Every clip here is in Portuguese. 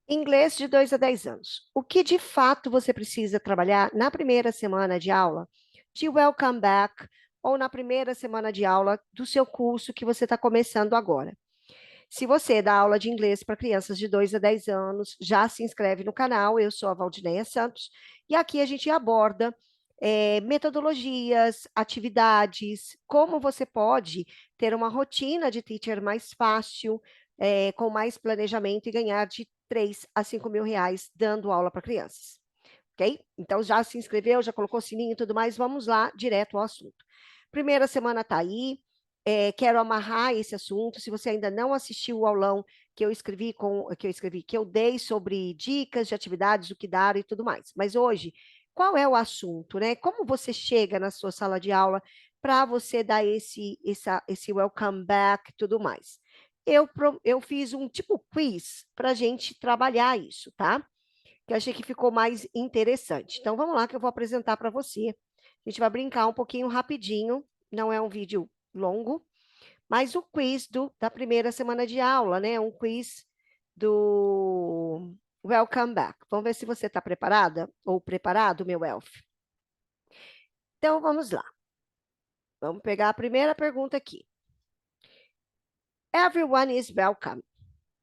Inglês de 2 a 10 anos. O que de fato você precisa trabalhar na primeira semana de aula de Welcome Back ou na primeira semana de aula do seu curso que você está começando agora? Se você dá aula de inglês para crianças de 2 a 10 anos, já se inscreve no canal. Eu sou a Valdineia Santos e aqui a gente aborda metodologias, atividades, como você pode ter uma rotina de teacher mais fácil, com mais planejamento e ganhar de 3 a 5 mil reais dando aula para crianças, ok? Então já se inscreveu, já colocou o sininho e tudo mais, vamos lá, direto ao assunto. Primeira semana está aí, quero amarrar esse assunto. Se você ainda não assistiu o aulão que eu dei sobre dicas de atividades, o que dar e tudo mais. Mas hoje, qual é o assunto, né? Como você chega na sua sala de aula para você dar esse welcome back e tudo mais? Eu fiz um tipo quiz para a gente trabalhar isso, tá? Que eu achei que ficou mais interessante. Então, vamos lá que eu vou apresentar para você. A gente vai brincar um pouquinho rapidinho, não é um vídeo longo, mas o quiz da primeira semana de aula, né? Um quiz do Welcome Back. Vamos ver se você está preparada ou preparado, meu elf. Então, vamos lá. Vamos pegar a primeira pergunta aqui. Everyone is welcome.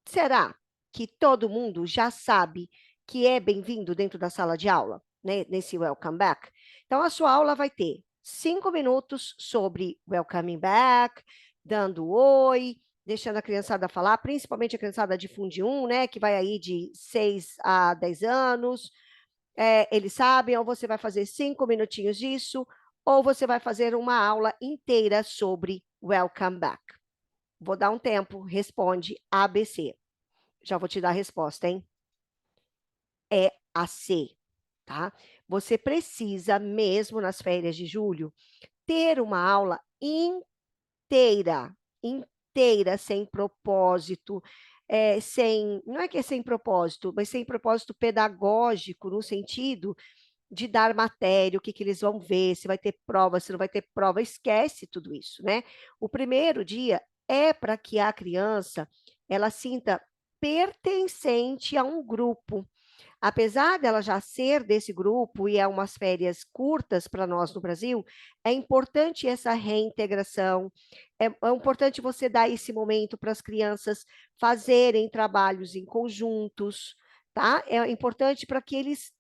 Será que todo mundo já sabe que é bem-vindo dentro da sala de aula, né, nesse Welcome Back? Então, a sua aula vai ter 5 minutos sobre Welcoming Back, dando oi, deixando a criançada falar, principalmente a criançada de Fundi 1, né, que vai aí de 6 a 10 anos. Eles sabem, ou você vai fazer 5 minutinhos disso, ou você vai fazer uma aula inteira sobre Welcome Back. Vou dar um tempo, responde ABC. Já vou te dar a resposta, hein? É a C, tá? Você precisa, mesmo nas férias de julho, ter uma aula inteira, inteira, sem propósito, não é que é sem propósito, mas sem propósito pedagógico, no sentido de dar matéria, o que que eles vão ver, se vai ter prova, se não vai ter prova, esquece tudo isso, né? O primeiro dia é para que a criança ela sinta pertencente a um grupo. Apesar dela já ser desse grupo e é umas férias curtas para nós no Brasil, é importante essa reintegração, é importante você dar esse momento para as crianças fazerem trabalhos em conjuntos, tá? É importante para que eles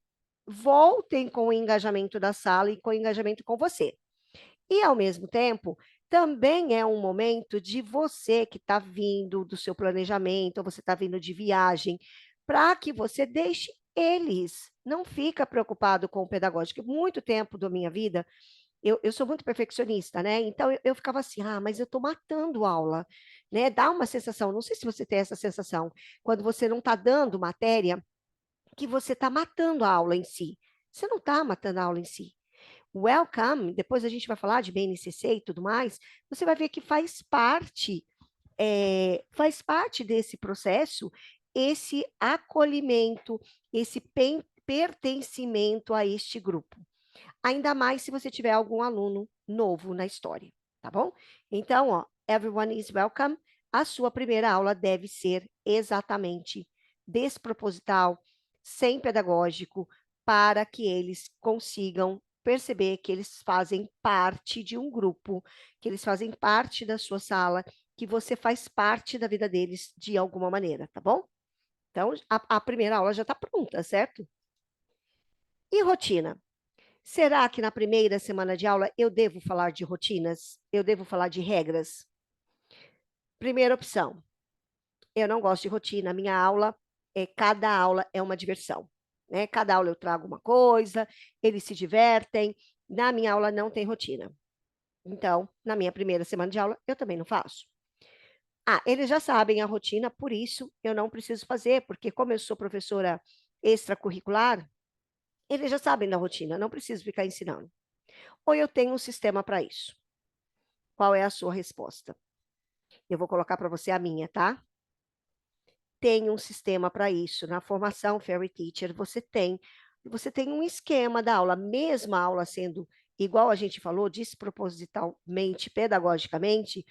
voltem com o engajamento da sala e com o engajamento com você. E, ao mesmo tempo, também é um momento de você que está vindo do seu planejamento, ou você está vindo de viagem, para que você deixe eles. Não fica preocupado com o pedagógico. Muito tempo da minha vida, eu sou muito perfeccionista, né? Então, eu ficava assim, mas eu estou matando aula, né? Dá uma sensação, não sei se você tem essa sensação, quando você não está dando matéria, que você está matando a aula em si. Você não está matando a aula em si. Welcome, depois a gente vai falar de BNCC e tudo mais, você vai ver que faz parte desse processo esse acolhimento, esse pertencimento a este grupo. Ainda mais se você tiver algum aluno novo na história, tá bom? Então, ó, everyone is welcome. A sua primeira aula deve ser exatamente desproposital, sem pedagógico, para que eles consigam perceber que eles fazem parte de um grupo, que eles fazem parte da sua sala, que você faz parte da vida deles de alguma maneira, tá bom? Então, a primeira aula já está pronta, certo? E rotina? Será que na primeira semana de aula eu devo falar de rotinas? Eu devo falar de regras? Primeira opção, eu não gosto de rotina. Minha aula, cada aula é uma diversão, né? Cada aula eu trago uma coisa, eles se divertem. Na minha aula não tem rotina. Então, na minha primeira semana de aula, eu também não faço. Eles já sabem a rotina, por isso eu não preciso fazer, porque como eu sou professora extracurricular, eles já sabem da rotina, não preciso ficar ensinando. Ou eu tenho um sistema para isso? Qual é a sua resposta? Eu vou colocar para você a minha, tá? Tem um sistema para isso. Na formação Fairy Teacher, você tem um esquema da aula, mesmo a aula sendo igual a gente falou, despropositalmente, pedagogicamente,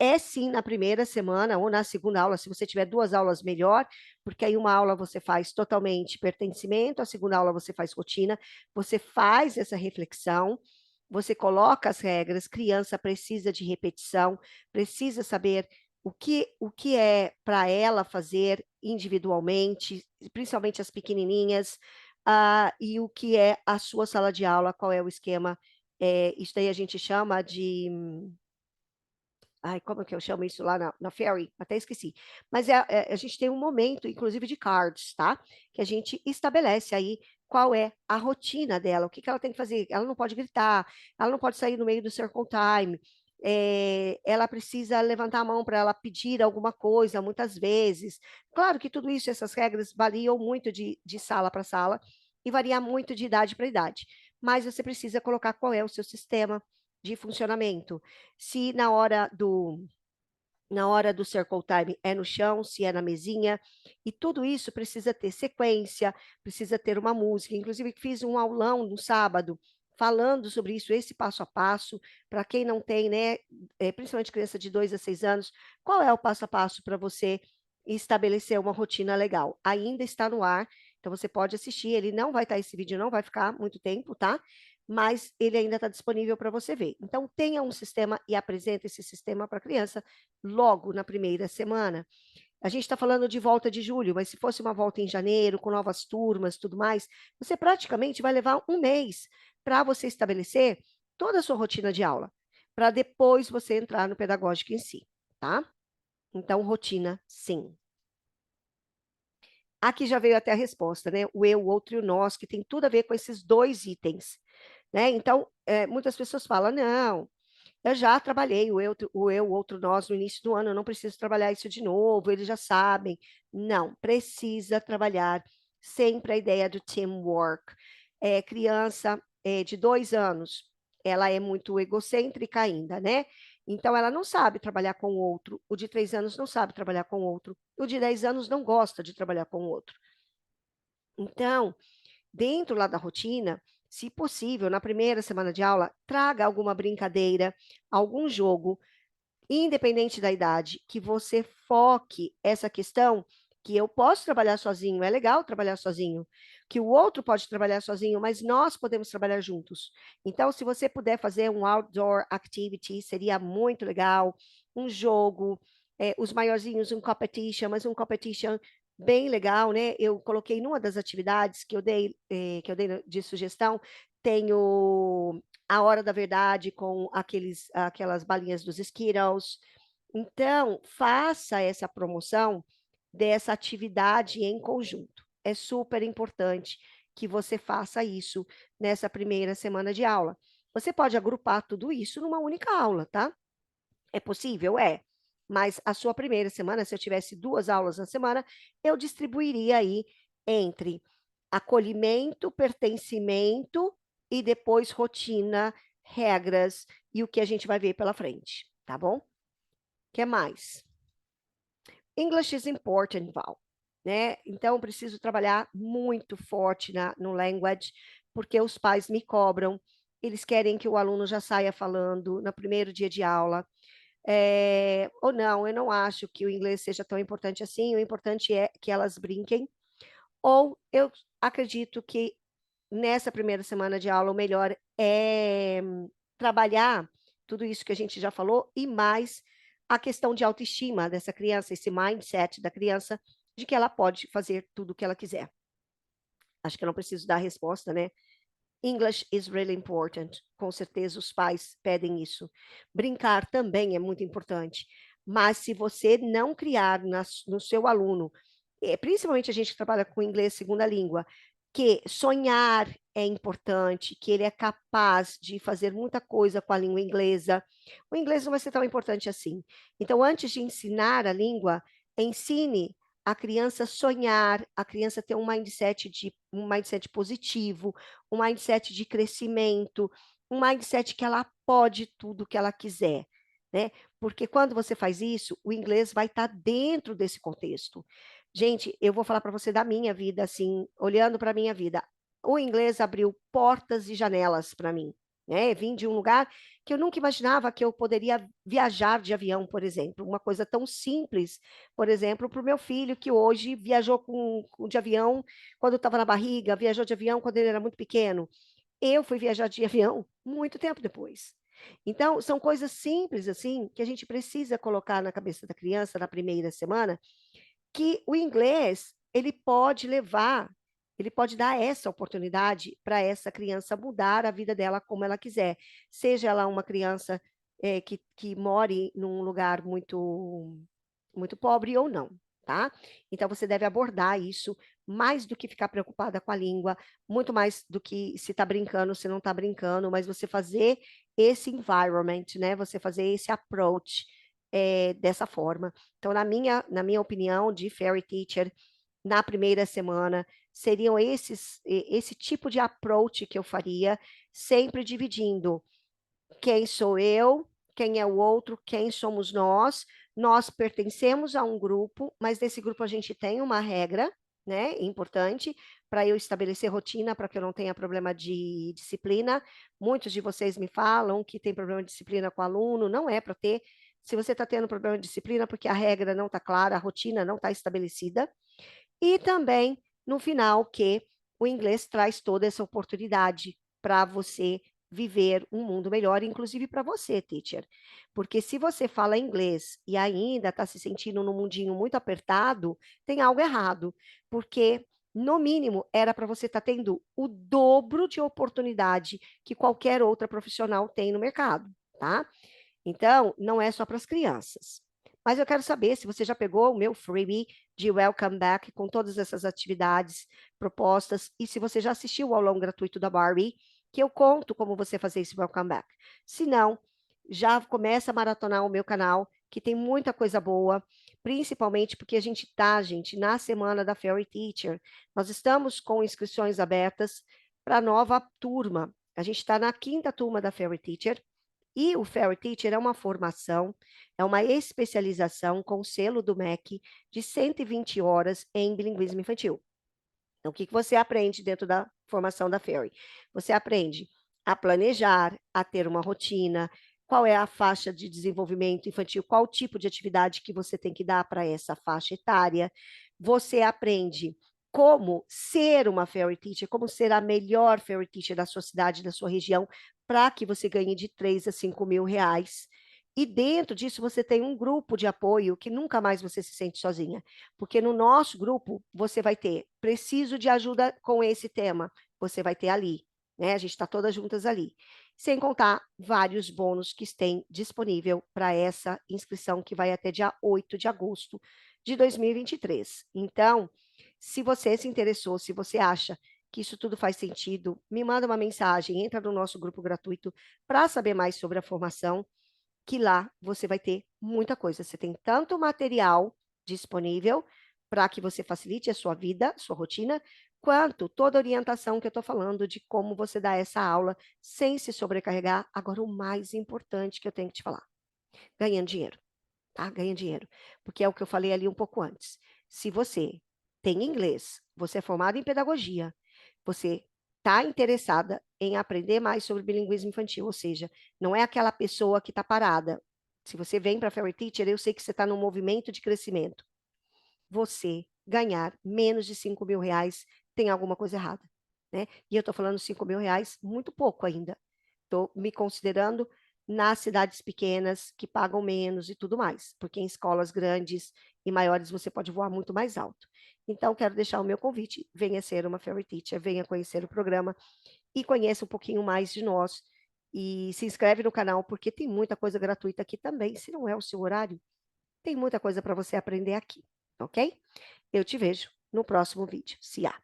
é sim na primeira semana ou na segunda aula, se você tiver duas aulas, melhor, porque aí uma aula você faz totalmente pertencimento, a segunda aula você faz rotina, você faz essa reflexão, você coloca as regras, criança precisa de repetição, precisa saber o que é para ela fazer individualmente, principalmente as pequenininhas, e o que é a sua sala de aula, qual é o esquema. Isso daí a gente chama de. Ai, como é que eu chamo isso lá na Ferry? Até esqueci. Mas a gente tem um momento, inclusive, de cards, tá? Que a gente estabelece aí qual é a rotina dela, o que que ela tem que fazer. Ela não pode gritar, ela não pode sair no meio do circle time. Ela precisa levantar a mão para ela pedir alguma coisa, muitas vezes. Claro que tudo isso, essas regras variam muito de sala para sala e varia muito de idade para idade. Mas você precisa colocar qual é o seu sistema de funcionamento. Se na hora do circle time é no chão, se é na mesinha, e tudo isso precisa ter sequência, precisa ter uma música. Inclusive, fiz um aulão no sábado falando sobre isso, esse passo a passo, para quem não tem, né, principalmente criança de 2 a 6 anos, qual é o passo a passo para você estabelecer uma rotina legal? Ainda está no ar, então você pode assistir, ele não vai estar, esse vídeo não vai ficar muito tempo, tá? Mas ele ainda está disponível para você ver. Então, tenha um sistema e apresente esse sistema para a criança logo na primeira semana. A gente está falando de volta de julho, mas se fosse uma volta em janeiro, com novas turmas, tudo mais, você praticamente vai levar um mês para você estabelecer toda a sua rotina de aula, para depois você entrar no pedagógico em si, tá? Então, rotina, sim. Aqui já veio até a resposta, né? O eu, o outro e o nós, que tem tudo a ver com esses dois itens, né? Então, muitas pessoas falam, não, eu já trabalhei o outro nós no início do ano, eu não preciso trabalhar isso de novo, eles já sabem. Não, precisa trabalhar sempre a ideia do teamwork. Criança de 2 anos, ela é muito egocêntrica ainda, né? Então, ela não sabe trabalhar com o outro. O de 3 anos não sabe trabalhar com o outro. O de 10 anos não gosta de trabalhar com o outro. Então, dentro lá da rotina, se possível, na primeira semana de aula, traga alguma brincadeira, algum jogo, independente da idade, que você foque essa questão que eu posso trabalhar sozinho, é legal trabalhar sozinho, que o outro pode trabalhar sozinho, mas nós podemos trabalhar juntos. Então, se você puder fazer um outdoor activity, seria muito legal, um jogo, os maiorzinhos, um competition, mas um competition bem legal, né? Eu coloquei numa das atividades que eu dei de sugestão, tenho a hora da verdade com aquelas balinhas dos Skittles. Então, faça essa promoção dessa atividade em conjunto. É super importante que você faça isso nessa primeira semana de aula. Você pode agrupar tudo isso numa única aula, tá? É possível? É. Mas a sua primeira semana, se eu tivesse 2 aulas na semana, eu distribuiria aí entre acolhimento, pertencimento e depois rotina, regras e o que a gente vai ver pela frente, tá bom? O que mais? English is important, Val, né? Então, eu preciso trabalhar muito forte no language, porque os pais me cobram, eles querem que o aluno já saia falando no primeiro dia de aula. Ou não, eu não acho que o inglês seja tão importante assim, o importante é que elas brinquem. Ou eu acredito que nessa primeira semana de aula, o melhor é trabalhar tudo isso que a gente já falou e mais a questão de autoestima dessa criança, esse mindset da criança de que ela pode fazer tudo o que ela quiser. Acho que eu não preciso dar a resposta, né? English is really important. Com certeza os pais pedem isso. Brincar também é muito importante. Mas se você não criar no seu aluno, principalmente a gente que trabalha com inglês segunda língua, que sonhar é importante, que ele é capaz de fazer muita coisa com a língua inglesa, o inglês não vai ser tão importante assim. Então, antes de ensinar a língua, ensine a criança sonhar, a criança ter um mindset positivo, um mindset de crescimento, um mindset que ela pode tudo que ela quiser, né? Porque quando você faz isso, o inglês vai estar dentro desse contexto. Gente, eu vou falar para você da minha vida, assim, olhando para a minha vida. O inglês abriu portas e janelas para mim, né? Vim de um lugar que eu nunca imaginava que eu poderia viajar de avião, por exemplo. Uma coisa tão simples, por exemplo, para o meu filho, que hoje viajou de avião quando estava na barriga, viajou de avião quando ele era muito pequeno. Eu fui viajar de avião muito tempo depois. Então, são coisas simples, assim, que a gente precisa colocar na cabeça da criança na primeira semana, que o inglês, ele pode dar essa oportunidade para essa criança mudar a vida dela como ela quiser. Seja ela uma criança que more num lugar muito pobre ou não, tá? Então você deve abordar isso mais do que ficar preocupada com a língua, muito mais do que se está brincando, se não está brincando, mas você fazer esse environment, né? Você fazer esse approach dessa forma. Então, na minha opinião, de Fairy Teacher, na primeira semana, seriam esse tipo de approach que eu faria, sempre dividindo quem sou eu, quem é o outro, quem somos nós. Nós pertencemos a um grupo, mas nesse grupo a gente tem uma regra, né? Importante para eu estabelecer rotina, para que eu não tenha problema de disciplina. Muitos de vocês me falam que tem problema de disciplina com o aluno, não é para ter. Se você está tendo problema de disciplina, porque a regra não está clara, a rotina não está estabelecida. E também, no final, que o inglês traz toda essa oportunidade para você viver um mundo melhor, inclusive para você, teacher. Porque se você fala inglês e ainda está se sentindo num mundinho muito apertado, tem algo errado. Porque, no mínimo, era para você estar tendo o dobro de oportunidade que qualquer outra profissional tem no mercado, tá? Então, não é só para as crianças. Mas eu quero saber se você já pegou o meu freebie de Welcome Back com todas essas atividades propostas e se você já assistiu ao aulão gratuito da Barbie, que eu conto como você fazer esse Welcome Back. Se não, já começa a maratonar o meu canal, que tem muita coisa boa, principalmente porque a gente está, gente, na semana da Fairy Teacher. Nós estamos com inscrições abertas para a nova turma. A gente está na quinta turma da Fairy Teacher. E o Fairy Teacher é uma formação, é uma especialização com selo do MEC de 120 horas em bilinguismo infantil. Então, o que você aprende dentro da formação da Fairy? Você aprende a planejar, a ter uma rotina, qual é a faixa de desenvolvimento infantil, qual tipo de atividade que você tem que dar para essa faixa etária. Você aprende como ser uma Fairy Teacher, como ser a melhor Fairy Teacher da sua cidade, da sua região, para que você ganhe de 3 a 5 mil reais. E dentro disso você tem um grupo de apoio que nunca mais você se sente sozinha. Porque no nosso grupo você vai ter, preciso de ajuda com esse tema, você vai ter ali, né? A gente está todas juntas ali. Sem contar vários bônus que tem disponível para essa inscrição que vai até dia 8 de agosto de 2023. Então, se você se interessou, se você acha que isso tudo faz sentido, me manda uma mensagem, entra no nosso grupo gratuito para saber mais sobre a formação, que lá você vai ter muita coisa. Você tem tanto material disponível para que você facilite a sua vida, sua rotina, quanto toda a orientação que eu estou falando de como você dá essa aula sem se sobrecarregar. Agora, o mais importante que eu tenho que te falar, ganhando dinheiro, tá? Ganha dinheiro. Porque é o que eu falei ali um pouco antes. Se você tem inglês, você é formado em pedagogia, você está interessada em aprender mais sobre bilinguismo infantil, ou seja, não é aquela pessoa que está parada. Se você vem para a Fairy Teacher, eu sei que você está num movimento de crescimento. Você ganhar menos de 5 mil reais tem alguma coisa errada, né? E eu estou falando 5 mil reais muito pouco ainda. Estou me considerando nas cidades pequenas que pagam menos e tudo mais, porque em escolas grandes e maiores você pode voar muito mais alto. Então, quero deixar o meu convite: venha ser uma Fairy Teacher, venha conhecer o programa e conheça um pouquinho mais de nós. E se inscreve no canal, porque tem muita coisa gratuita aqui também. Se não é o seu horário, tem muita coisa para você aprender aqui, ok? Eu te vejo no próximo vídeo. Se há.